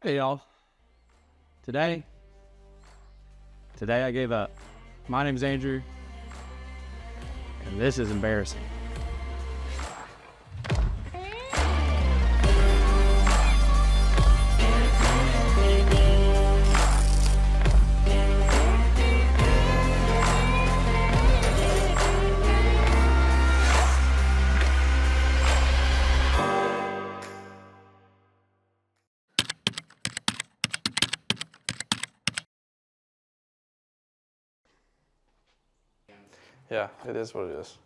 Hey y'all. Today I gave up. My name's Andrew, and this is embarrassing. Yeah, it is what it is.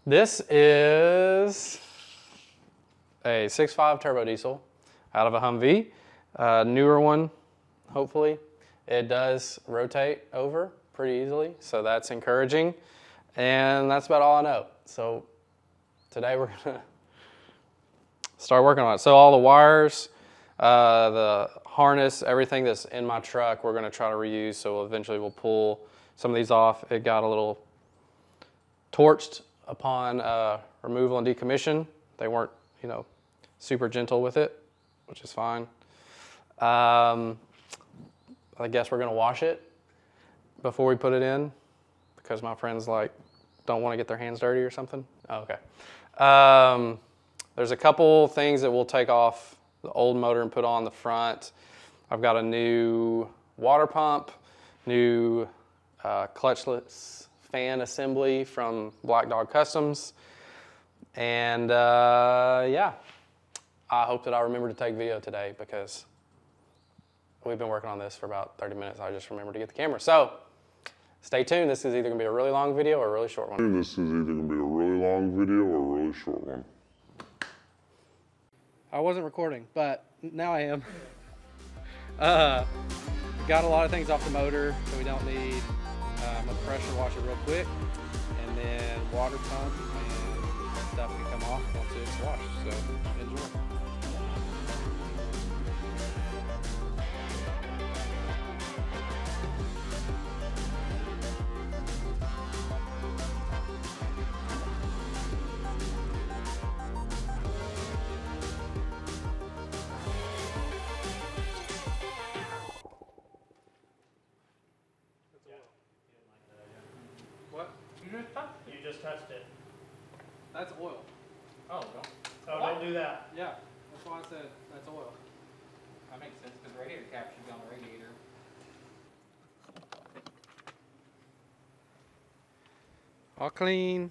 This is a 6.5 turbo diesel out of a Humvee, newer one, hopefully. It does rotate over pretty easily, so that's encouraging. And that's about all I know. So today we're gonna start working on it. So all the wires, the harness, everything that's in my truck, we're going to try to reuse. So eventually we'll pull some of these off. It got a little torched upon removal and decommission. They weren't, super gentle with it, which is fine. I guess we're going to wash it before we put it in because my friends don't want to get their hands dirty or something. Oh, okay. There's a couple things that we'll take off the old motor and put on the front. I've got a new water pump, new clutchless fan assembly from Black Dog Customs. And yeah, I hope that I remember to take video today because we've been working on this for about 30 minutes. I just remembered to get the camera. So stay tuned. This is either going to be a really long video or a really short one. This is either going to be a really long video or a really short one. I wasn't recording, but now I am. Got a lot of things off the motor, so we don't need. I'm gonna pressure wash it real quick, and then water pump and stuff can come off once it's washed. So enjoy. You just touched it. That's oil. Oh, no. Oh, don't do that. Yeah, that's why I said that's oil. That makes sense because radiator cap should be on the radiator. All clean.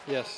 Yes.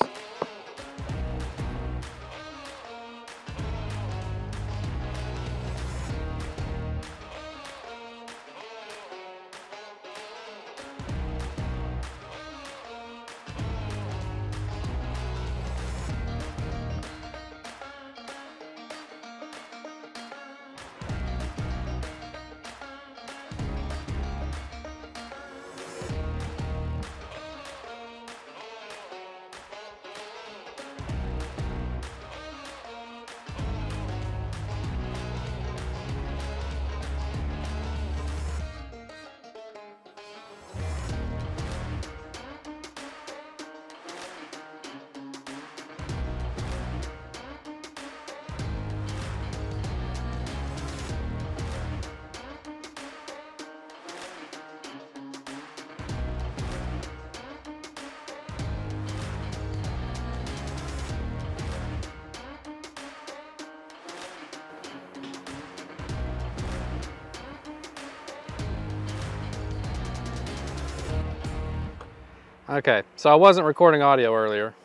Okay, so I wasn't recording audio earlier,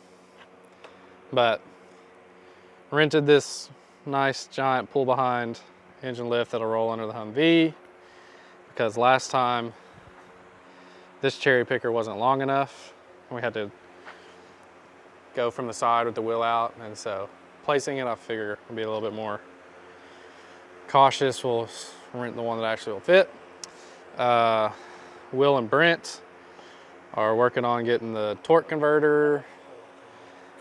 but rented this nice giant pull behind engine lift that'll roll under the Humvee because last time this cherry picker wasn't long enough. We had to go from the side with the wheel out, and so placing it I figure will be a little bit more cautious. We'll rent the one that actually will fit. Will and Brent are working on getting the torque converter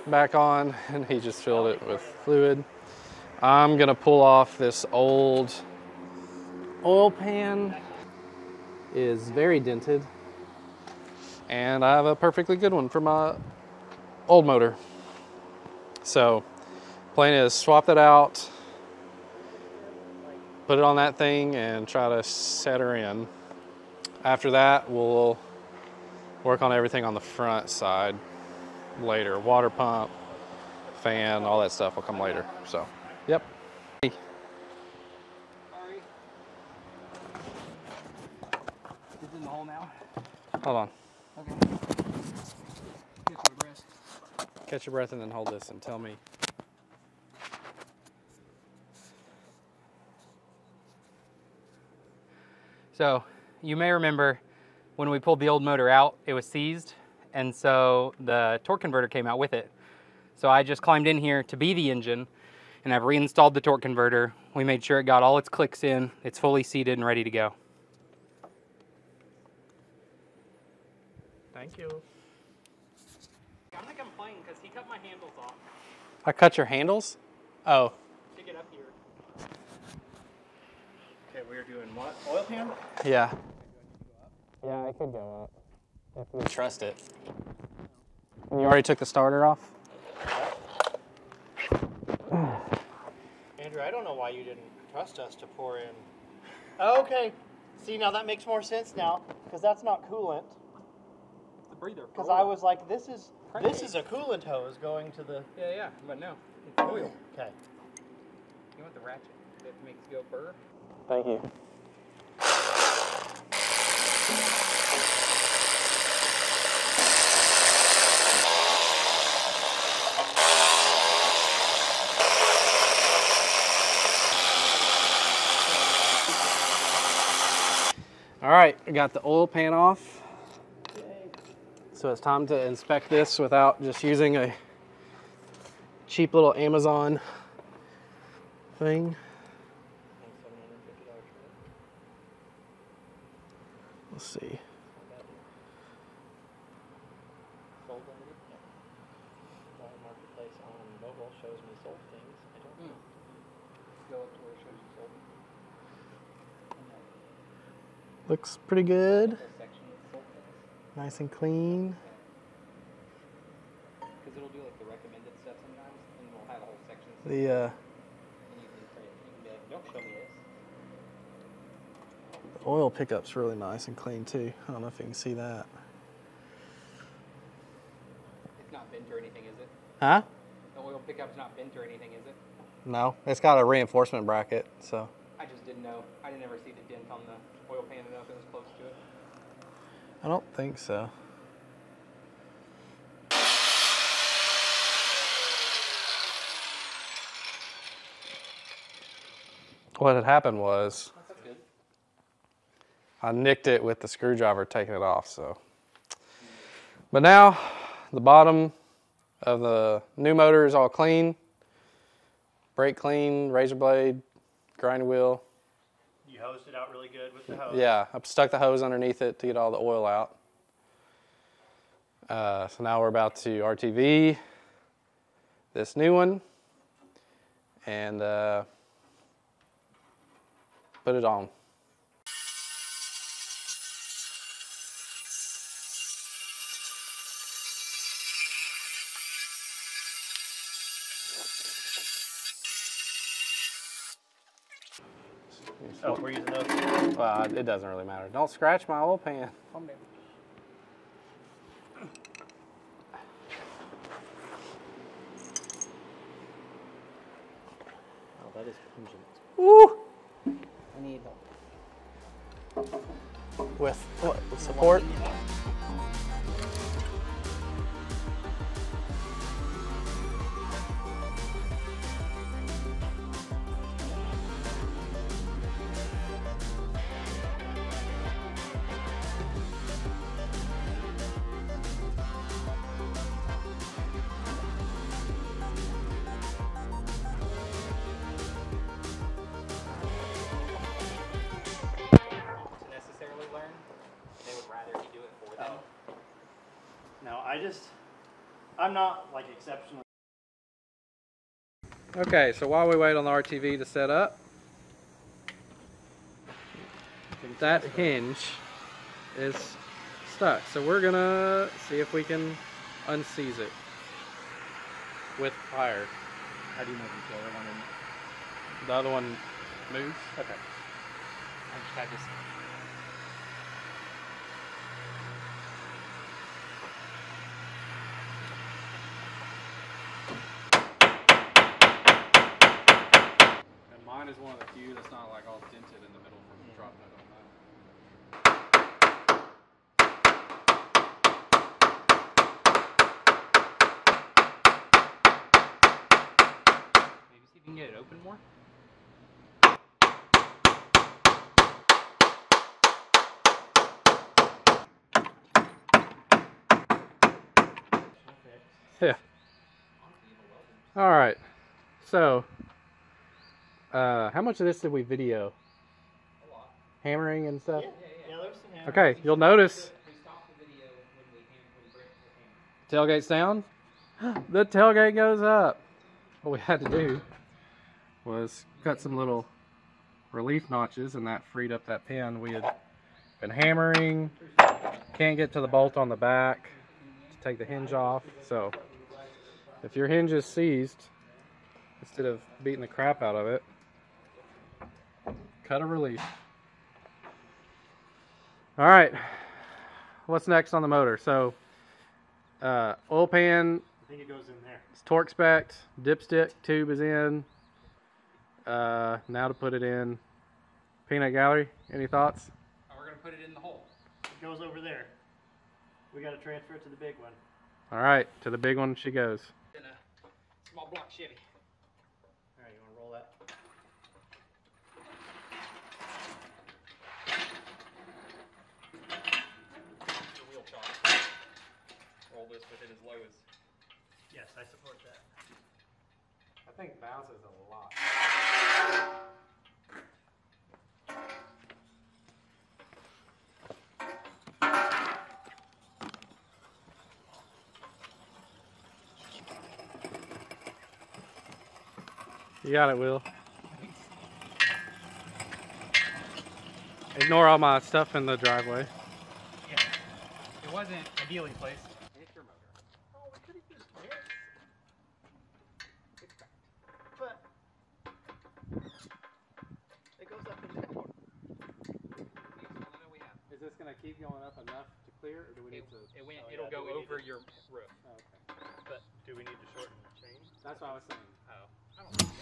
back on, and he just filled it with fluid. I'm gonna pull off this old oil pan. Is very dented, and I have a perfectly good one for my old motor. So plan is swap that out, put it on that thing, and try to set her in. After that, we'll work on everything on the front side later. Water pump, fan, all that stuff will come later. So, yep. Sorry. It's in the hole now. Hold on. Okay. Catch my breath. Catch your breath and then hold this and tell me. So, you may remember when we pulled the old motor out, it was seized, and so the torque converter came out with it. So I just climbed in here to be the engine, and I've reinstalled the torque converter. We made sure it got all its clicks in, it's fully seated and ready to go. Thank you. I'm gonna complain because he cut my handles off I cut your handles? Oh, to get up here. Okay, we're doing what? Oil pan? yeah. Yeah, I could go up if we trust it. You already took the starter off? Andrew, I don't know why you didn't trust us to pour in. Okay. See, now that makes more sense now, because that's not coolant. The breather. Because I was like, this is a coolant hose going to the. Yeah, but no, it's oil. Okay. You want the ratchet that makes it go burr? Thank you. All right, I got the oil pan off. So it's time to inspect this without just using a cheap little Amazon thing. Let's see. Marketplace on mobile shows me sold things. I don't know. Go up to where it shows you sold. Looks pretty good. The section with sold things. Nice and clean. Because it'll do like the recommended stuff sometimes, and we'll have a whole section. The And you can be like, don't show me this. oil pickup's really nice and clean too. I don't know if you can see that. It's not bent or anything, is it? Huh? The oil pickup's not bent or anything, is it? No, it's got a reinforcement bracket, so. I just didn't know. I didn't ever see the dent on the oil pan to know if it was close to it. I don't think so. What had happened was That's good. I nicked it with the screwdriver taking it off, so. But now the bottom of the new motor is all clean. Brake clean, razor blade, grinding wheel. You hosed it out really good with the hose. Yeah, I stuck the hose underneath it to get all the oil out. So now we're about to RTV this new one and put it on. Oh, we're using those. It doesn't really matter. Don't scratch my oil pan. Calm down. Oh, that is pungent. Woo! I need With what? With support? necessarily learn. They would rather you do it for them. No, I'm not like exceptionally. Okay, so while we wait on the RTV to set up, that hinge is stuck. So we're gonna see if we can unseize it with fire. How do you know the other one in? The other one moves? Okay. I just had this. And mine is one of the few that's not like all dented in the middle from dropping it on that. Maybe see if you can get it open more. Yeah. All right. So, how much of this did we video? A lot. Hammering and stuff? Yeah, there's some hammers. Okay, you'll notice We stopped the video when we tailgate's down. The tailgate goes up. What we had to do was cut some little relief notches, and that freed up that pin. We had been hammering, can't get to the bolt on the back to take the hinge off. So if your hinge is seized, instead of beating the crap out of it, cut a relief. All right, what's next on the motor? So oil pan, I think it goes in there. it's torque spec, dipstick tube is in. Now to put it in. Peanut Gallery, any thoughts? Oh, we're gonna put it in the hole. It goes over there. We got to transfer it to the big one. All right, to the big one she goes. In a small block Chevy. All right, you want to roll that? The wheel chop. Roll this with it as low as. Yes, I support that. I think bounces a lot. You got it, Will. Ignore all my stuff in the driveway. Yeah. It wasn't ideally placed. And it's your motor. Oh, we could have used this. But it goes up in the corner. Is this going to keep going up enough to clear, or do we need to? It'll go over your roof. Oh, okay. But do we need to shorten the chain? That's what I was saying. Oh, I don't think so.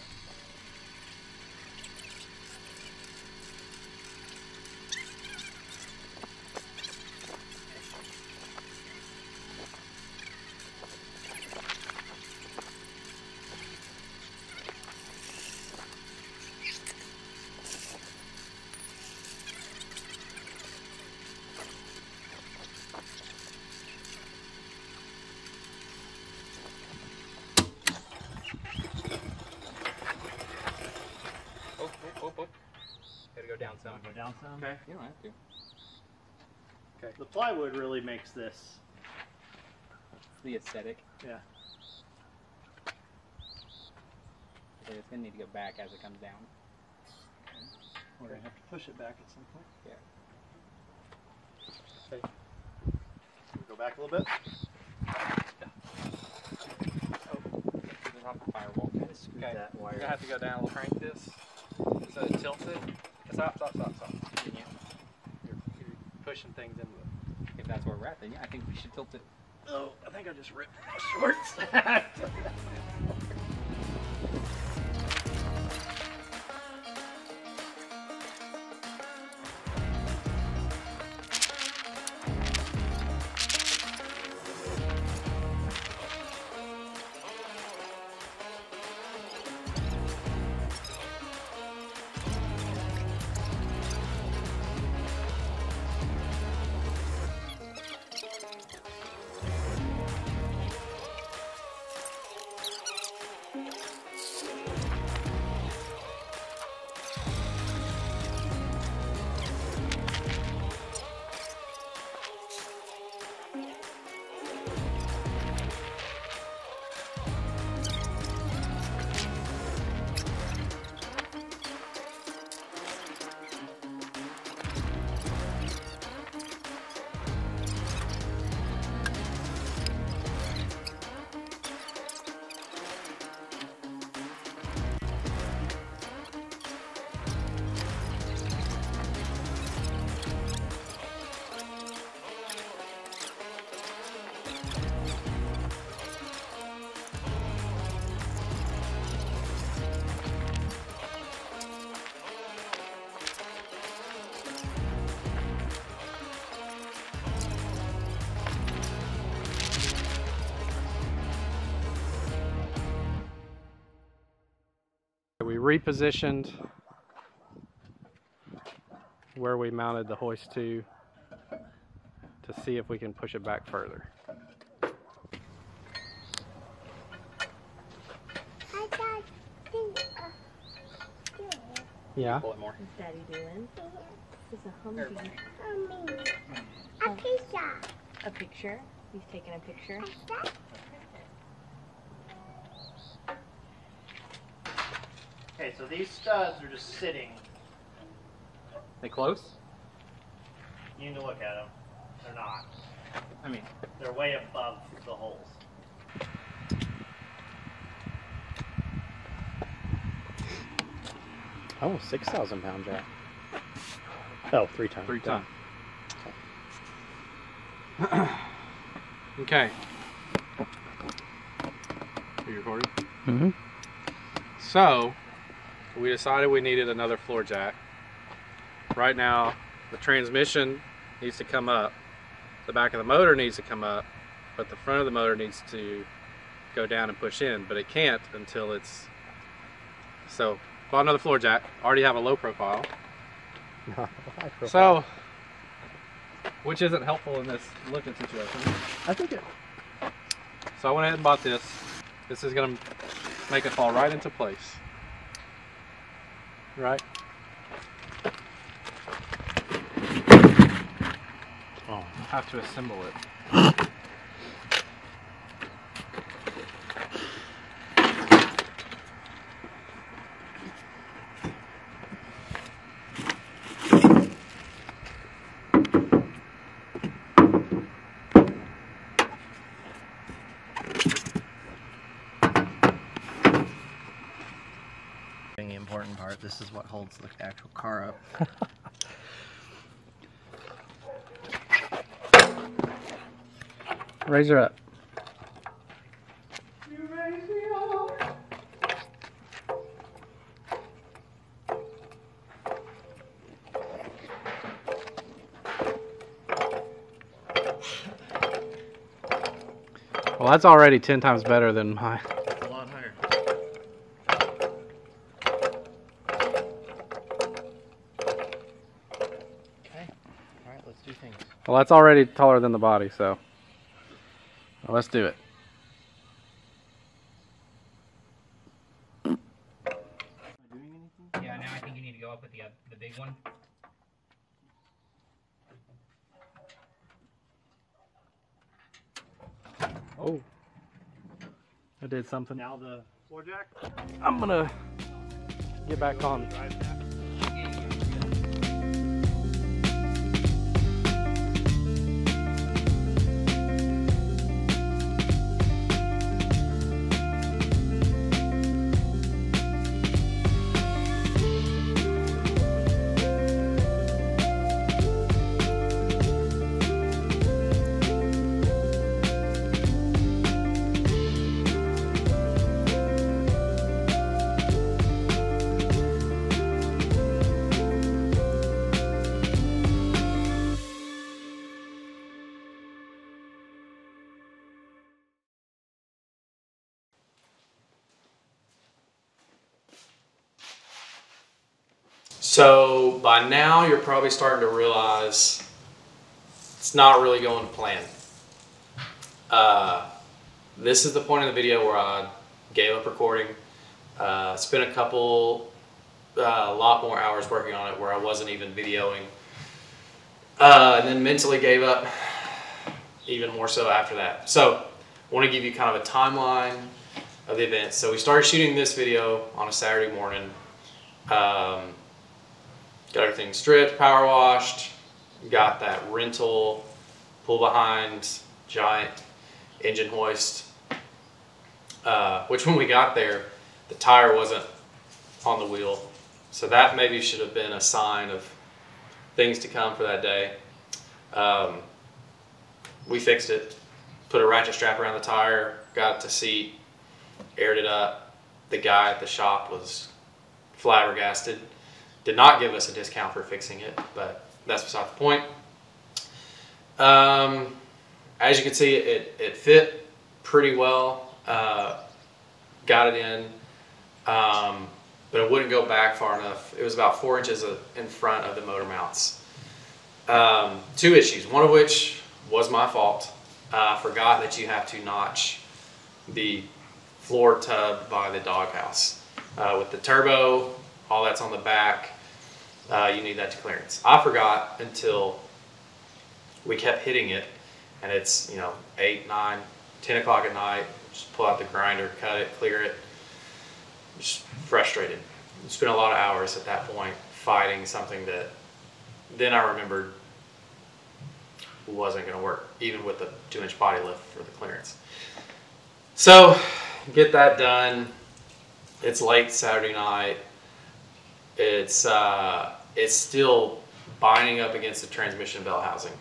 Oh. Gotta go down some. Go down some. Okay. You don't have to. Okay. The plywood really makes this. The aesthetic. Yeah. So it's gonna need to go back as it comes down. We're gonna have to push it back at some point. Yeah. Okay. Go back a little bit. Firewall. Okay. That You're wire. going to have to go down and crank this so it tilts it. Stop. Yeah. You're pushing things into it. If that's where we're at, then yeah, I think we should tilt it. Oh, I think I just ripped my shorts. We repositioned where we mounted the hoist to see if we can push it back further. Yeah. Pull it more. What's Daddy doing? This is a Humvee. A picture. A picture? He's taking a picture. Okay, so these studs are just sitting. They close? You need to look at them. They're not. I mean, They're way above the holes. Oh, 6,000 pound jack. Oh, 3 ton. 3 ton. Okay. Are you recording? Mm-hmm. So, we decided we needed another floor jack. Right now, the transmission needs to come up. The back of the motor needs to come up, but the front of the motor needs to go down and push in, but it can't until it's... So, bought another floor jack. Already have a low profile. So, which isn't helpful in this lifting situation. I think it. So I went ahead and bought this. This is going to make it fall right into place. Right? Oh, I'll have to assemble it. The important part, this is what holds the actual car up. Raise her up. Well, that's already 10 times better than mine. It's a lot higher. Okay. Alright, let's do things. Well, that's already taller than the body, so well, let's do it. yeah, now I think you need to go up with the big one. Oh, I did something. Now the floor jack. I'm gonna get back on. Drive jack. So by now you're probably starting to realize it's not really going to plan. This is the point in the video where I gave up recording. Spent a lot more hours working on it where I wasn't even videoing. And then mentally gave up even more so after that. So I want to give you kind of a timeline of the event. So we started shooting this video on a Saturday morning. Got everything stripped, power washed, got that rental pull behind giant engine hoist, which when we got there, the tire wasn't on the wheel. So that maybe should have been a sign of things to come for that day. We fixed it, put a ratchet strap around the tire, got it to seat, aired it up. The guy at the shop was flabbergasted. Did not give us a discount for fixing it, but that's beside the point. As you can see, it fit pretty well. Got it in. but it wouldn't go back far enough. It was about 4 inches in front of the motor mounts. 2 issues, one of which was my fault. I forgot that you have to notch the floor tub by the doghouse. With the turbo, all that's on the back, you need that to clearance. I forgot until we kept hitting it, and it's 8, 9, 10 o'clock at night. Just pull out the grinder, cut it, clear it. Just frustrated. Spent a lot of hours at that point fighting something that then I remembered wasn't going to work, even with the 2-inch body lift for the clearance. So get that done. It's late Saturday night. It's still binding up against the transmission bell housing.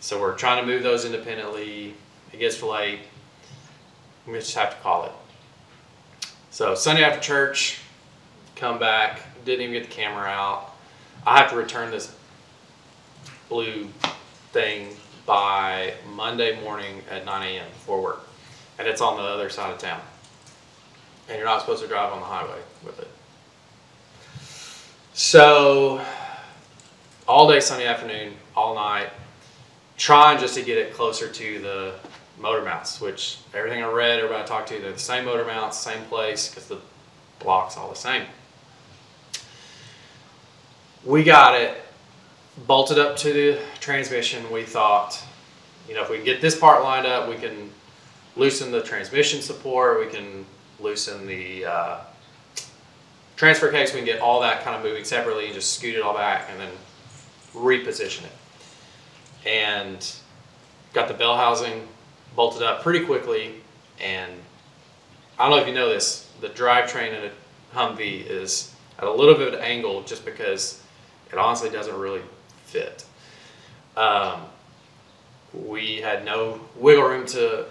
So we're trying to move those independently. It gets late. We just have to call it. So Sunday after church, come back, didn't even get the camera out. I have to return this blue thing by Monday morning at 9 a.m. before work. And it's on the other side of town. And you're not supposed to drive on the highway with it. So all day Sunday afternoon, all night, trying just to get it closer to the motor mounts, which everything I read, everybody I talked to, they're the same motor mounts, same place, because the block's all the same. We got it bolted up to the transmission. We thought, if we can get this part lined up, we can loosen the transmission support, we can loosen the transfer case, we can get all that kind of moving separately and just scoot it all back and then reposition it. And got the bell housing bolted up pretty quickly, and I don't know if you know this, the drivetrain in a Humvee is at a little bit of an angle just because it honestly doesn't really fit. We had no wiggle room to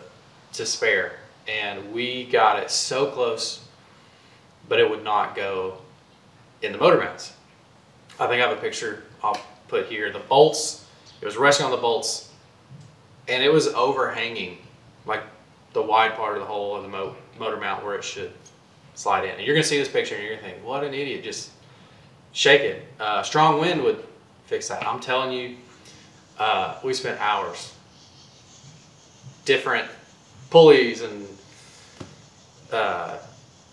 spare, and we got it so close, but it would not go in the motor mounts. I think I have a picture I'll put here. The bolts, it was resting on the bolts, and it was overhanging like the wide part of the hole of the motor mount where it should slide in. And you're gonna see this picture and you're gonna think, what an idiot, just shake it. Strong wind would fix that. I'm telling you, we spent hours. Different pulleys and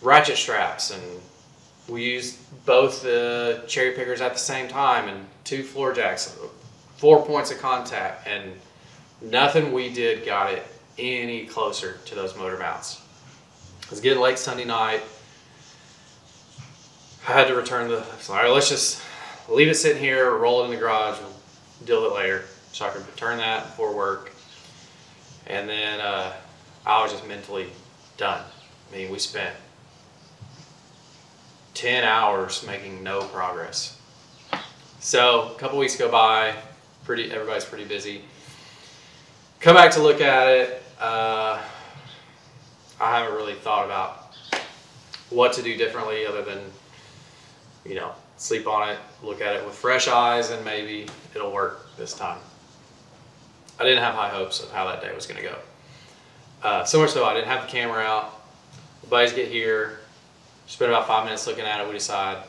ratchet straps, and we used both the cherry pickers at the same time and 2 floor jacks, 4 points of contact, and nothing we did got it any closer to those motor mounts. It was getting late Sunday night. I had to return all right, let's just leave it sitting here, roll it in the garage, we'll deal with it later. So I could return that before work. And then I was just mentally done. I mean, we spent 10 hours making no progress. So a couple weeks go by, everybody's pretty busy. Come back to look at it. I haven't really thought about what to do differently other than, sleep on it, look at it with fresh eyes, and maybe it'll work this time. I didn't have high hopes of how that day was going to go. So much so I didn't have the camera out. The buddies get here, spend about 5 minutes looking at it. We decide,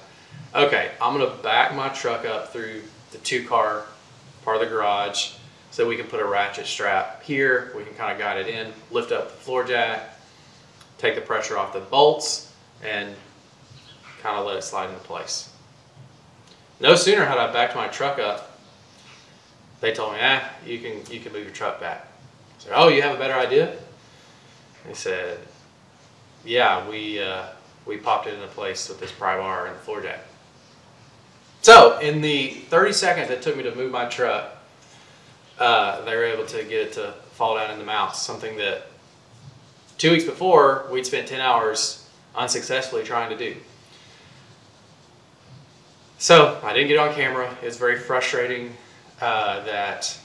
okay, I'm going to back my truck up through the 2-car part of the garage so we can put a ratchet strap here. We can kind of guide it in, lift up the floor jack, take the pressure off the bolts, and kind of let it slide into place. No sooner had I backed my truck up, they told me, you can move your truck back. I said, oh, you have a better idea? They said, yeah, we popped it into place with this pry bar and the floor jack. So in the 30 seconds it took me to move my truck, they were able to get it to fall down in the mounts, something that 2 weeks before we'd spent 10 hours unsuccessfully trying to do. So I didn't get it on camera. It's very frustrating that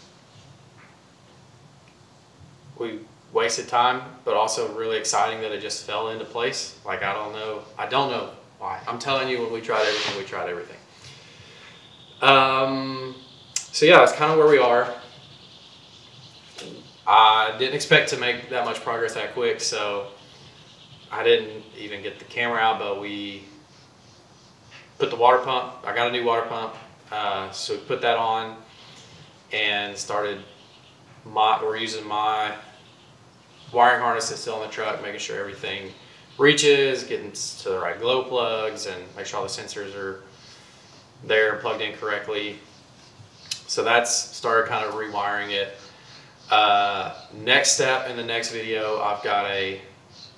we wasted time, but also really exciting that it just fell into place. Like, I don't know why. I'm telling you, when we tried everything, we tried everything. So yeah, that's kind of where we are. I didn't expect to make that much progress that quick, so I didn't even get the camera out, but we put the water pump. I got a new water pump, so we put that on and started. We're using my wiring harness that's still on the truck, making sure everything reaches, getting to the right glow plugs, and make sure all the sensors are there, plugged in correctly. So that's started kind of rewiring it. Next step in the next video, I've got a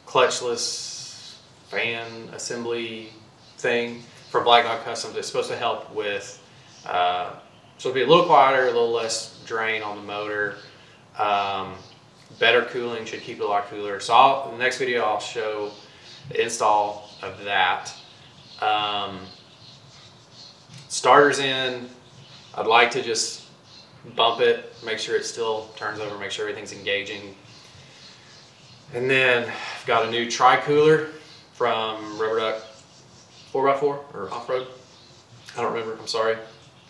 clutchless fan assembly thing for Black Dog Customs. It's supposed to help with, supposed to be a little quieter, a little less drain on the motor. Better cooling, should keep it a lot cooler. So in the next video, I'll show the install of that. Starters in, I'd like to just bump it, make sure it still turns over, make sure everything's engaging. And then I've got a new tri-cooler from Rubber Duck 4x4 or Off-Road. I don't remember, I'm sorry.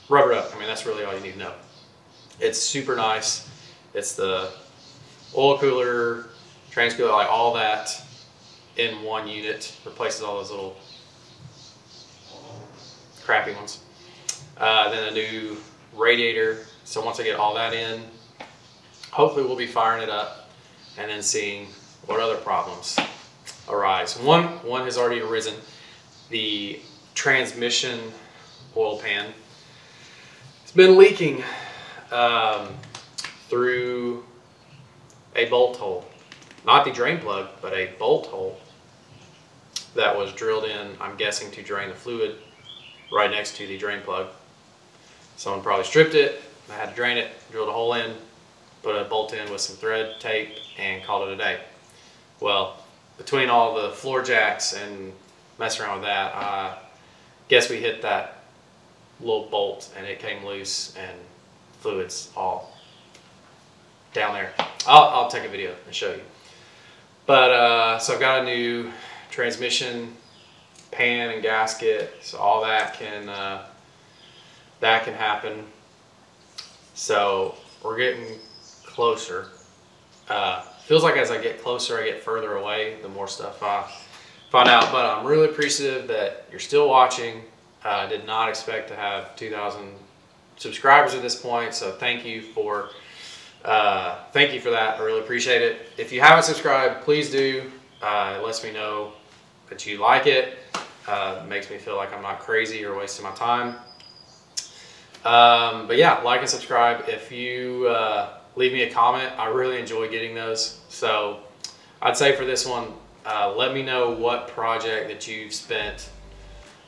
Rubber Duck, I mean, that's really all you need to know. It's super nice. It's the oil cooler, transcooler, like all that in one unit. Replaces all those little crappy ones. Then a new radiator. So once I get all that in, hopefully we'll be firing it up and then seeing what other problems arise. One has already arisen. The transmission oil pan. It's been leaking through a bolt hole. Not the drain plug, but a bolt hole that was drilled in, I'm guessing, to drain the fluid right next to the drain plug. Someone probably stripped it, I had to drain it, drilled a hole in, put a bolt in with some thread tape, and called it a day. Well, between all the floor jacks and messing around with that, I guess we hit that little bolt and it came loose and fluids all down there. I'll take a video and show you. But so I've got a new transmission pan and gasket, so all that can happen. So we're getting closer. Feels like as I get closer, I get further away, the more stuff I find out. But I'm really appreciative that you're still watching. I did not expect to have 2,000 subscribers at this point, so thank you for that. I really appreciate it. If you haven't subscribed, please do. It lets me know that you like it. It makes me feel like I'm not crazy or wasting my time. But yeah, like and subscribe. If you leave me a comment, I really enjoy getting those. So I'd say for this one, let me know what project that you've spent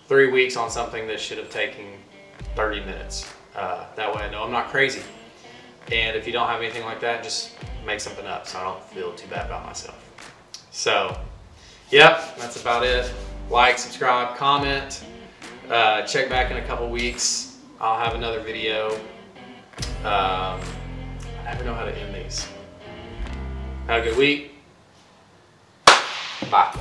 3 weeks on something that should have taken 30 minutes. That way I know I'm not crazy. And if you don't have anything like that, just make something up so I don't feel too bad about myself. So, yep, that's about it. Like, subscribe, comment. Check back in a couple weeks. I'll have another video. I never know how to end these. Have a good week. Bye.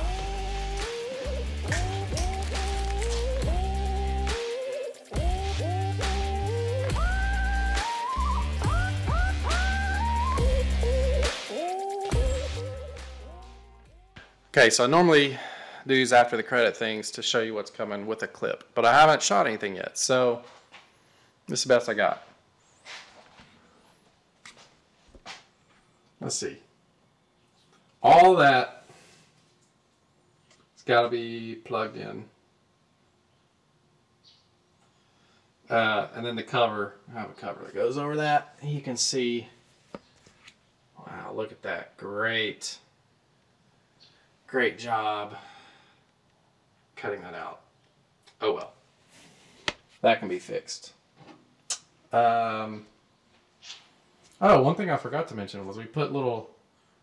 Okay, so I normally do these after the credit things to show you what's coming with a clip, but I haven't shot anything yet, so this is the best I got. Let's see. All that has got to be plugged in. And then the cover, I have a cover that goes over that. You can see, wow, look at that, great. Great job cutting that out. Oh well, that can be fixed. Oh, one thing I forgot to mention was we put little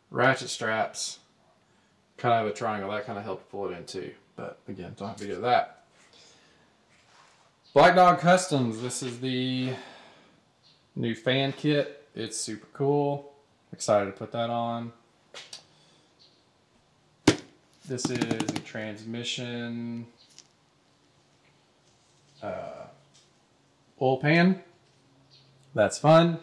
ratchet straps, kind of a triangle, that kind of helped pull it in too. But again, don't have a video of that. Black Dog Customs, this is the new fan kit. It's super cool. Excited to put that on. This is the transmission oil pan. That's fun.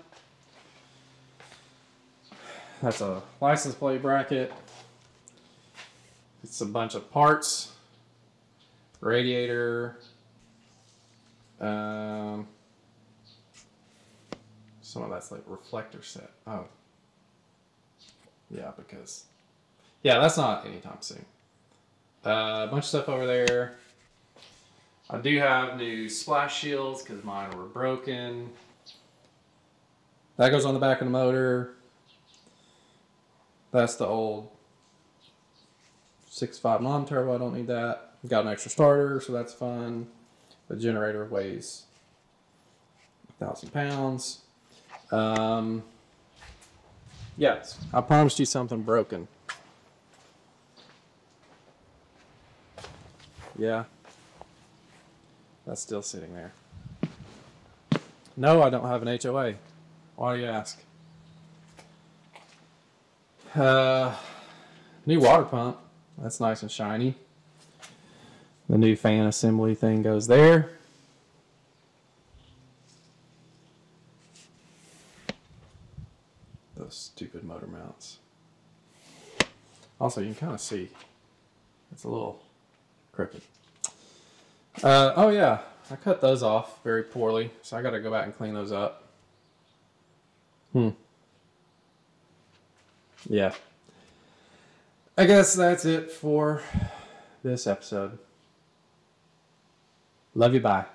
That's a license plate bracket. It's a bunch of parts. Radiator, Some of that's like reflector set. Oh. Yeah, because... Yeah, that's not anytime soon. A bunch of stuff over there. I do have new splash shields because mine were broken. That goes on the back of the motor. That's the old 6.5 non-turbo. I don't need that. Got an extra starter, so that's fun. The generator weighs 1,000 pounds. Yes, I promised you something broken. Yeah. That's still sitting there. No, I don't have an HOA. Why do you ask? New water pump. That's nice and shiny. The new fan assembly thing goes there. Those stupid motor mounts. Also, you can kind of see it's a little crooked. Oh yeah, I cut those off very poorly, so I got to go back and clean those up. Yeah. I guess that's it for this episode. Love you, bye.